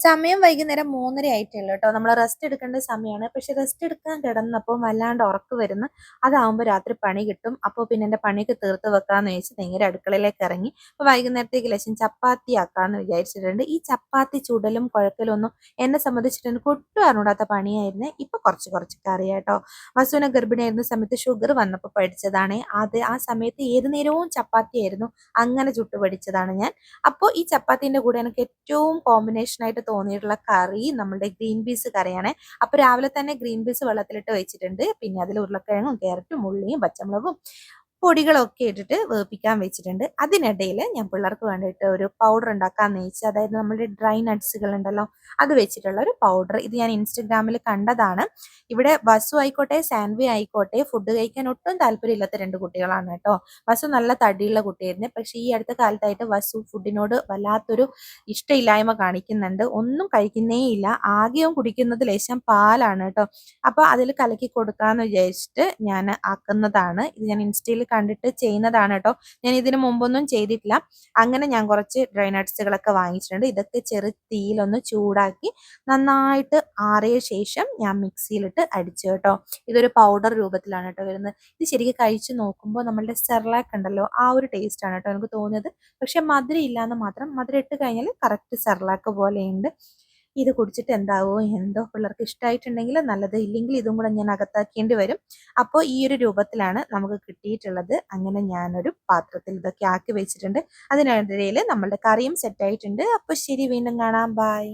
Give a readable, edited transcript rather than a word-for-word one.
സമയം വൈകുന്നേരം 3:30 ആയിട്ടേ ഉള്ളൂ കേട്ടോ. നമ്മൾ റെസ്റ്റ് എടുക്കേണ്ട സമയമാണ്. പക്ഷെ റെസ്റ്റ് എടുക്കാൻ കിടന്നപ്പോൾ വല്ലാണ്ട് ഉറക്ക് വരുന്നു. അതാവുമ്പോൾ രാത്രി പണി കിട്ടും. അപ്പോൾ പിന്നെ എൻ്റെ പണിയൊക്കെ തീർത്ത് വെക്കാമെന്ന് വെച്ച് നേരെ അടുക്കളയിലേക്ക് ഇറങ്ങി. അപ്പോൾ വൈകുന്നേരത്തേക്ക് ലക്ഷം ചപ്പാത്തി ആക്കാമെന്ന് വിചാരിച്ചിട്ടുണ്ട്. ഈ ചപ്പാത്തി ചുടലും കുഴക്കലും ഒന്നും എന്നെ സംബന്ധിച്ചിട്ട് എനിക്ക് ഒട്ടും അറിഞ്ഞൂടാത്ത പണിയായിരുന്നു. ഇപ്പോൾ കുറച്ച് കുറച്ചൊക്കെ അറിയാം കേട്ടോ. വസുവിനെ ഗർഭിണിയായിരുന്ന സമയത്ത് ഷുഗർ വന്നപ്പോൾ പഠിച്ചതാണ്. ആ സമയത്ത് ഏത് നേരവും ചപ്പാത്തിയായിരുന്നു. അങ്ങനെ ചുട്ട് പഠിച്ചതാണ് ഞാൻ. അപ്പോൾ ഈ ചപ്പാത്തിന്റെ കൂടെ എനിക്ക് ഏറ്റവും കോമ്പിനേഷൻ ആയിട്ട് തോന്നിയിട്ടുള്ള കറി നമ്മുടെ ഗ്രീൻ പീസ് കറിയാണ്. അപ്പോൾ രാവിലെ തന്നെ ഗ്രീൻ പീസ് വെള്ളത്തിലിട്ട് വെച്ചിട്ടുണ്ട്. പിന്നെ അതിൽ ഉരുളക്കിഴങ്ങും ക്യാരറ്റും ഉള്ളിയും പച്ചമുളകും പൊടികളൊക്കെ ഇട്ടിട്ട് വേപ്പിക്കാൻ വെച്ചിട്ടുണ്ട്. അതിനിടയിൽ ഞാൻ പിള്ളേർക്ക് വേണ്ടിയിട്ട് ഒരു പൗഡർ ഉണ്ടാക്കാമെന്ന് വെച്ച്, അതായത് നമ്മുടെ ഡ്രൈ നട്ട്സുകൾ ഉണ്ടല്ലോ, അത് വെച്ചിട്ടുള്ള ഒരു പൗഡർ. ഇത് ഞാൻ ഇൻസ്റ്റഗ്രാമിൽ കണ്ടതാണ്. ഇവിടെ വസു ആയിക്കോട്ടെ സാൻവി ആയിക്കോട്ടെ ഫുഡ് കഴിക്കാൻ ഒട്ടും താല്പര്യമില്ലാത്ത രണ്ട് കുട്ടികളാണ് കേട്ടോ. വസു നല്ല തടിയുള്ള കുട്ടിയായിരുന്നു. പക്ഷേ ഈ അടുത്ത കാലത്തായിട്ട് വസു ഫുഡിനോട് വല്ലാത്തൊരു ഇഷ്ടമില്ലായ്മ കാണിക്കുന്നുണ്ട്. ഒന്നും കഴിക്കുന്നേ ഇല്ല. ആകെയും കുടിക്കുന്നത് ലേശം പാലാണ് കേട്ടോ. അപ്പോൾ അതിൽ കലക്കി കൊടുക്കാമെന്ന് വിചാരിച്ചിട്ട് ഞാൻ ആക്കുന്നതാണ്. ഇത് ഞാൻ ഇൻസ്റ്റയിൽ കണ്ടിട്ട് ചെയ്യുന്നതാണ് കേട്ടോ. ഞാൻ ഇതിന് മുമ്പൊന്നും ചെയ്തിട്ടില്ല. അങ്ങനെ ഞാൻ കുറച്ച് ഡ്രൈ നട്ട്സുകളൊക്കെ വാങ്ങിച്ചിട്ടുണ്ട്. ഇതൊക്കെ ചെറു തീയിലൊന്ന് ചൂടാക്കി നന്നായിട്ട് ആറിയ ശേഷം ഞാൻ മിക്സിയിലിട്ട് അടിച്ചു കേട്ടോ. ഇതൊരു പൗഡർ രൂപത്തിലാണ് കേട്ടോ വരുന്നത്. ഇത് ശരിക്കും കഴിച്ച് നോക്കുമ്പോൾ നമ്മളുടെ സെർലാക്ക് ഉണ്ടല്ലോ, ആ ഒരു ടേസ്റ്റ് ആണ് കേട്ടോ എനിക്ക് തോന്നിയത്. പക്ഷെ മധുരം ഇല്ലാന്ന് മാത്രം. മധുരം ഇട്ട് കഴിഞ്ഞാൽ കറക്റ്റ് സെർലാക്ക് പോലെയുണ്ട്. ഇത് കുടിച്ചിട്ട് എന്താവോ എന്തോ. പിള്ളേർക്ക് ഇഷ്ടമായിട്ടുണ്ടെങ്കിൽ നല്ലത്, ഇല്ലെങ്കിൽ ഇതും കൂടെ ഞാൻ അകത്താക്കേണ്ടി വരും. അപ്പോൾ ഈ ഒരു രൂപത്തിലാണ് നമുക്ക് കിട്ടിയിട്ടുള്ളത്. അങ്ങനെ ഞാനൊരു പാത്രത്തിൽ ഇതൊക്കെ ആക്കി വെച്ചിട്ടുണ്ട്. അതിനിടയിൽ നമ്മളുടെ കറിയും സെറ്റായിട്ടുണ്ട്. അപ്പോൾ ശരി, വീണ്ടും കാണാം. ബൈ.